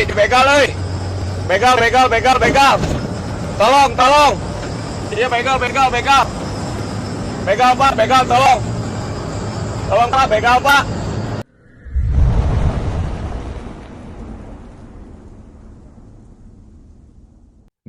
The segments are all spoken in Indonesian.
dibegal, euy. Begal. Tolong. Iya, begal. Begal, Pak, tolong. Tolong, Pak, begal, Pak.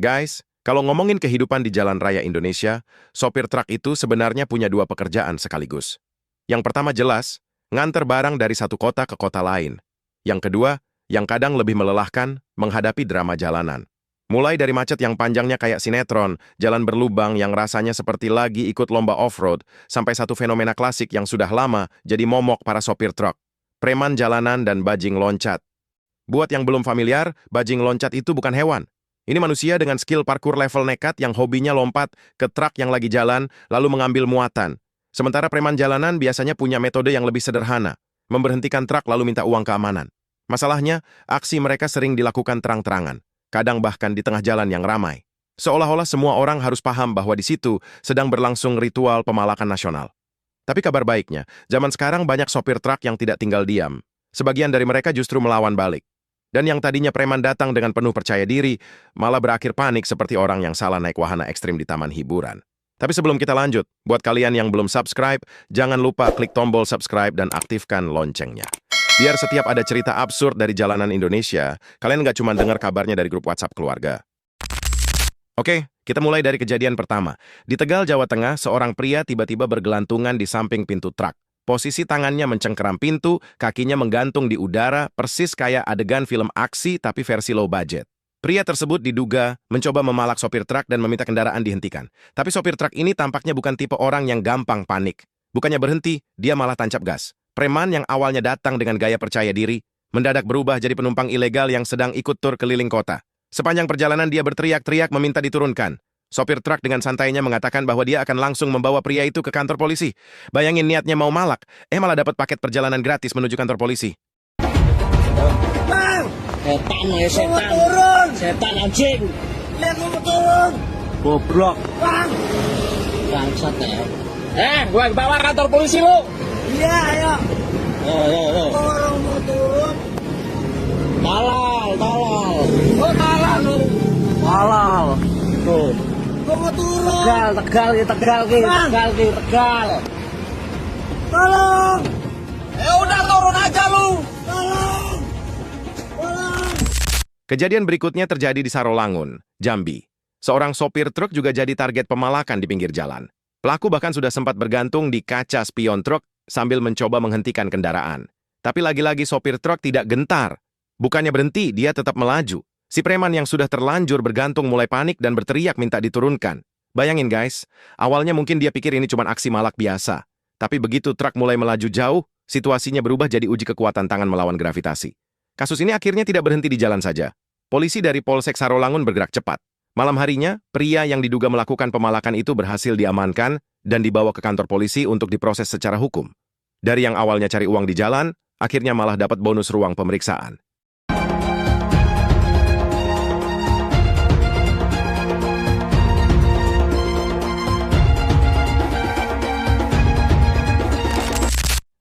Guys, kalau ngomongin kehidupan di jalan raya Indonesia, sopir truk itu sebenarnya punya dua pekerjaan sekaligus. Yang pertama jelas, nganter barang dari satu kota ke kota lain. Yang kedua, yang kadang lebih melelahkan, menghadapi drama jalanan. Mulai dari macet yang panjangnya kayak sinetron, jalan berlubang yang rasanya seperti lagi ikut lomba off-road, sampai satu fenomena klasik yang sudah lama jadi momok para sopir truk. Preman jalanan dan bajing loncat. Buat yang belum familiar, bajing loncat itu bukan hewan. Ini manusia dengan skill parkur level nekat yang hobinya lompat ke truk yang lagi jalan, lalu mengambil muatan. Sementara preman jalanan biasanya punya metode yang lebih sederhana, memberhentikan truk lalu minta uang keamanan. Masalahnya, aksi mereka sering dilakukan terang-terangan, kadang bahkan di tengah jalan yang ramai. Seolah-olah semua orang harus paham bahwa di situ sedang berlangsung ritual pemalakan nasional. Tapi kabar baiknya, zaman sekarang banyak sopir truk yang tidak tinggal diam. Sebagian dari mereka justru melawan balik. Dan yang tadinya preman datang dengan penuh percaya diri, malah berakhir panik seperti orang yang salah naik wahana ekstrim di taman hiburan. Tapi sebelum kita lanjut, buat kalian yang belum subscribe, jangan lupa klik tombol subscribe dan aktifkan loncengnya. Biar setiap ada cerita absurd dari jalanan Indonesia, kalian nggak cuma dengar kabarnya dari grup WhatsApp keluarga. Oke, kita mulai dari kejadian pertama. Di Tegal, Jawa Tengah, seorang pria tiba-tiba bergelantungan di samping pintu truk. Posisi tangannya mencengkeram pintu, kakinya menggantung di udara, persis kayak adegan film aksi tapi versi low budget. Pria tersebut diduga mencoba memalak sopir truk dan meminta kendaraan dihentikan. Tapi sopir truk ini tampaknya bukan tipe orang yang gampang panik. Bukannya berhenti, dia malah tancap gas. Preman yang awalnya datang dengan gaya percaya diri, mendadak berubah jadi penumpang ilegal yang sedang ikut tur keliling kota. Sepanjang perjalanan dia berteriak-teriak meminta diturunkan. Sopir truk dengan santainya mengatakan bahwa dia akan langsung membawa pria itu ke kantor polisi. Bayangin niatnya mau malak, malah dapat paket perjalanan gratis menuju kantor polisi. Bang! Setan ya setan. Turun! Setan anjing. Lihat mau turun! Goblok. Bang! Bangsat ya. Gua bawa kantor polisi lu. Iya, ayo! Yo. Orang mau turun! Halal. Oh, kalah lu! Halal. Tuh. Gua mau turun! Tegal. Tolong! Ya udah turun aja lu. Tolong! Kejadian berikutnya terjadi di Sarolangun, Jambi. Seorang sopir truk juga jadi target pemalakan di pinggir jalan. Pelaku bahkan sudah sempat bergantung di kaca spion truk sambil mencoba menghentikan kendaraan. Tapi lagi-lagi sopir truk tidak gentar. Bukannya berhenti, dia tetap melaju. Si preman yang sudah terlanjur bergantung mulai panik dan berteriak minta diturunkan. Bayangin guys, awalnya mungkin dia pikir ini cuma aksi malak biasa. Tapi begitu truk mulai melaju jauh, situasinya berubah jadi uji kekuatan tangan melawan gravitasi. Kasus ini akhirnya tidak berhenti di jalan saja. Polisi dari Polsek Sarolangun bergerak cepat. Malam harinya, pria yang diduga melakukan pemalakan itu berhasil diamankan dan dibawa ke kantor polisi untuk diproses secara hukum. Dari yang awalnya cari uang di jalan, akhirnya malah dapat bonus ruang pemeriksaan.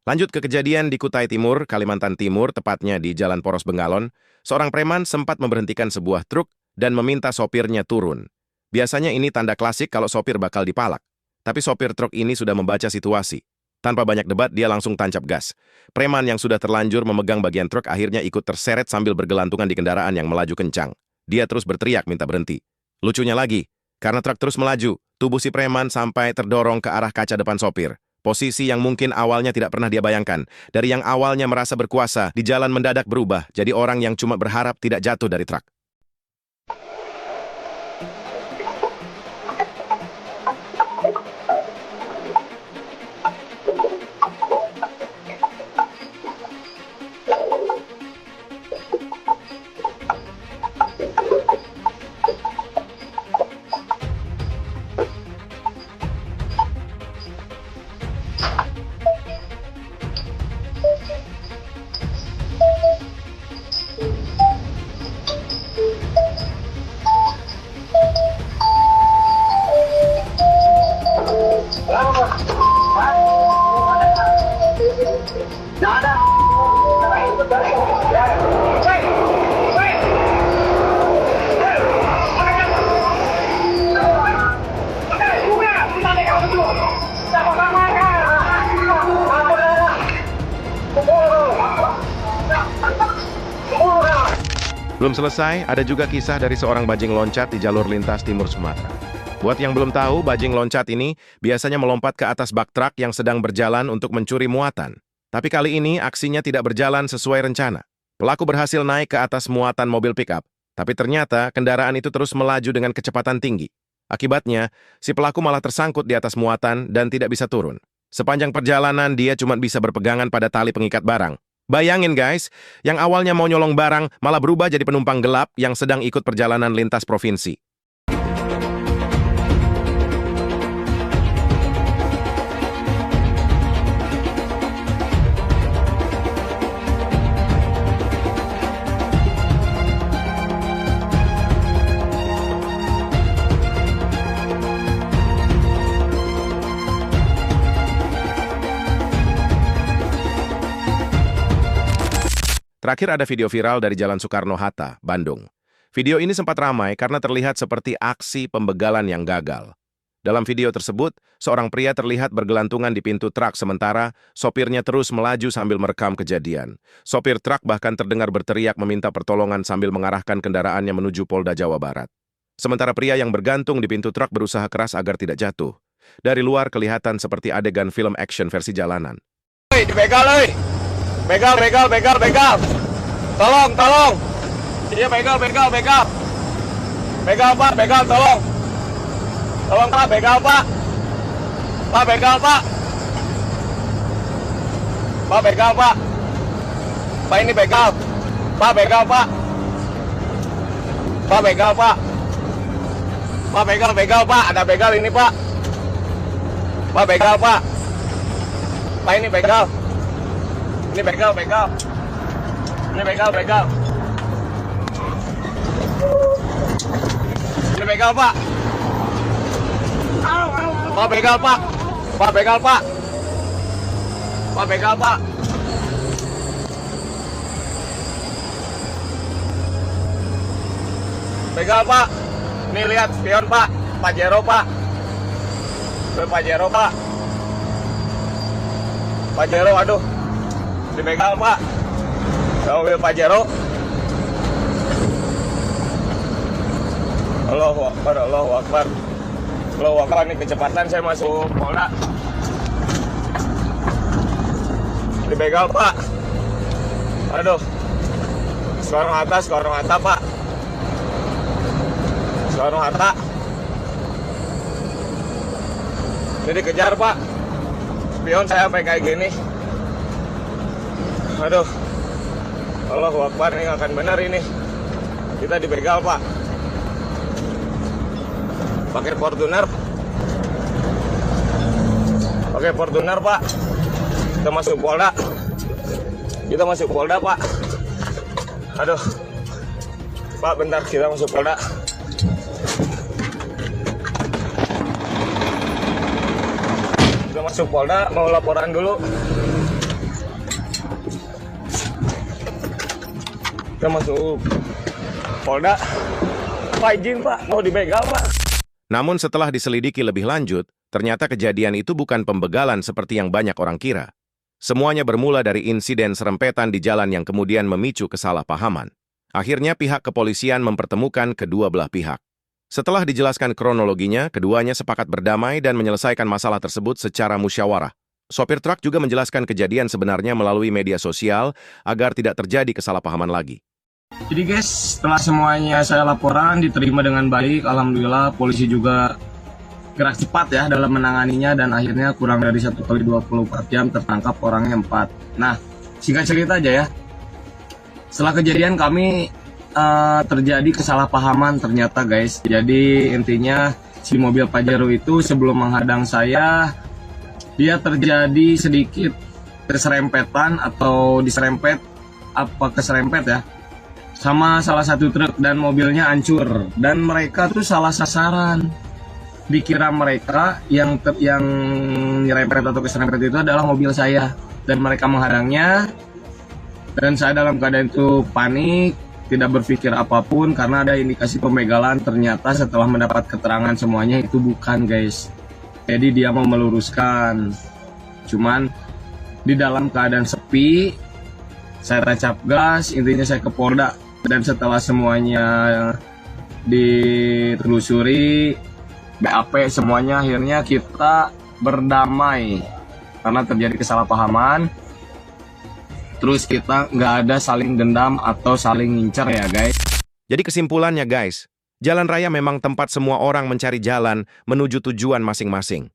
Lanjut ke kejadian di Kutai Timur, Kalimantan Timur, tepatnya di Jalan Poros Bengalon, seorang preman sempat memberhentikan sebuah truk dan meminta sopirnya turun. Biasanya ini tanda klasik kalau sopir bakal dipalak. Tapi sopir truk ini sudah membaca situasi. Tanpa banyak debat, dia langsung tancap gas. Preman yang sudah terlanjur memegang bagian truk akhirnya ikut terseret sambil bergelantungan di kendaraan yang melaju kencang. Dia terus berteriak minta berhenti. Lucunya lagi, karena truk terus melaju, tubuh si preman sampai terdorong ke arah kaca depan sopir. Posisi yang mungkin awalnya tidak pernah dia bayangkan. Dari yang awalnya merasa berkuasa, di jalan mendadak berubah jadi orang yang cuma berharap tidak jatuh dari truk. Belum selesai, ada juga kisah dari seorang bajing loncat di jalur lintas timur Sumatera. Buat yang belum tahu, bajing loncat ini biasanya melompat ke atas bak truk yang sedang berjalan untuk mencuri muatan. Tapi kali ini aksinya tidak berjalan sesuai rencana. Pelaku berhasil naik ke atas muatan mobil pickup, tapi ternyata kendaraan itu terus melaju dengan kecepatan tinggi. Akibatnya, si pelaku malah tersangkut di atas muatan dan tidak bisa turun. Sepanjang perjalanan, dia cuma bisa berpegangan pada tali pengikat barang. Bayangin guys, yang awalnya mau nyolong barang malah berubah jadi penumpang gelap yang sedang ikut perjalanan lintas provinsi. Terakhir ada video viral dari Jalan Soekarno-Hatta, Bandung. Video ini sempat ramai karena terlihat seperti aksi pembegalan yang gagal. Dalam video tersebut, seorang pria terlihat bergelantungan di pintu truk sementara sopirnya terus melaju sambil merekam kejadian. Sopir truk bahkan terdengar berteriak meminta pertolongan sambil mengarahkan kendaraannya menuju Polda Jawa Barat. Sementara pria yang bergantung di pintu truk berusaha keras agar tidak jatuh. Dari luar kelihatan seperti adegan film action versi jalanan. Hei, dibegal, hei. Begal. Tolong. Iya, begal. Begal, Pak, begal, tolong. Tolong, Pak, begal, Pak. Pak, begal, Pak. Pak, begal, Pak. Pak, ini begal. Pak, begal, Pak. Pak, begal, Pak. Pak, begal, Pak. Ada begal ini, Pak. Pak, begal, Pak. Pak, ini begal. Ini begal. Ini begal. Ini begal, Pak. Pak, begal, Pak. Pak, begal, Pak. Pak, begal, Pak. Begal, Pak. Nih lihat spion, Pak. Pajero, Pak. Pajero, Pak. Pajero, aduh. Dibegal, Pak. Mobil Pajero. Allahu Akbar. Allahu Akbar, ini kecepatan saya masuk Polda. Dibegal, Pak. Aduh. Soekarno-Hatta, Pak. Soekarno-Hatta. Ini dikejar, Pak. Spion saya sampai kayak gini. Aduh, Allahu Akbar, ini nggak akan benar ini. Kita dibegal, Pak. Pakai Fortuner. Pak. Kita masuk Polda. Pak. Aduh. Pak, bentar, kita masuk Polda. Kita masuk Polda, mau laporan dulu. Kita masuk Polda. Pak, izin, Pak, mau dibegal, Pak. Namun setelah diselidiki lebih lanjut, ternyata kejadian itu bukan pembegalan seperti yang banyak orang kira. Semuanya bermula dari insiden serempetan di jalan yang kemudian memicu kesalahpahaman. Akhirnya pihak kepolisian mempertemukan kedua belah pihak. Setelah dijelaskan kronologinya, keduanya sepakat berdamai dan menyelesaikan masalah tersebut secara musyawarah. Sopir truk juga menjelaskan kejadian sebenarnya melalui media sosial agar tidak terjadi kesalahpahaman lagi. Jadi guys, setelah semuanya saya laporan diterima dengan baik, alhamdulillah polisi juga gerak cepat ya dalam menanganinya dan akhirnya kurang dari 1x24 jam tertangkap orangnya 4. Nah, singkat cerita aja ya. Setelah kejadian kami terjadi kesalahpahaman ternyata guys. Jadi intinya si mobil Pajero itu sebelum menghadang saya, dia terjadi sedikit keserempetan atau diserempet keserempet ya sama salah satu truk dan mobilnya hancur dan mereka tuh salah sasaran. Dikira mereka yang nyerempet atau keserempet itu adalah mobil saya dan mereka menghadangnya dan saya dalam keadaan itu panik, tidak berpikir apapun karena ada indikasi pembegalan. Ternyata setelah mendapat keterangan semuanya itu bukan guys. Jadi dia mau meluruskan, cuman di dalam keadaan sepi saya tancap gas, intinya saya ke Polda Dan setelah semuanya ditelusuri, BAP semuanya, akhirnya kita berdamai karena terjadi kesalahpahaman. Terus kita nggak ada saling dendam atau saling ngincer ya guys. Jadi kesimpulannya guys, jalan raya memang tempat semua orang mencari jalan menuju tujuan masing-masing.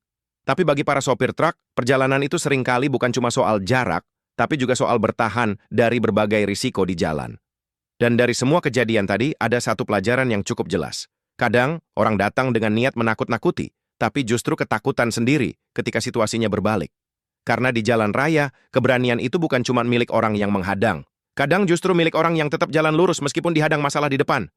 Tapi bagi para sopir truk, perjalanan itu seringkali bukan cuma soal jarak, tapi juga soal bertahan dari berbagai risiko di jalan. Dan dari semua kejadian tadi, ada satu pelajaran yang cukup jelas. Kadang, orang datang dengan niat menakut-nakuti, tapi justru ketakutan sendiri ketika situasinya berbalik. Karena di jalan raya, keberanian itu bukan cuma milik orang yang menghadang. Kadang justru milik orang yang tetap jalan lurus meskipun dihadang masalah di depan.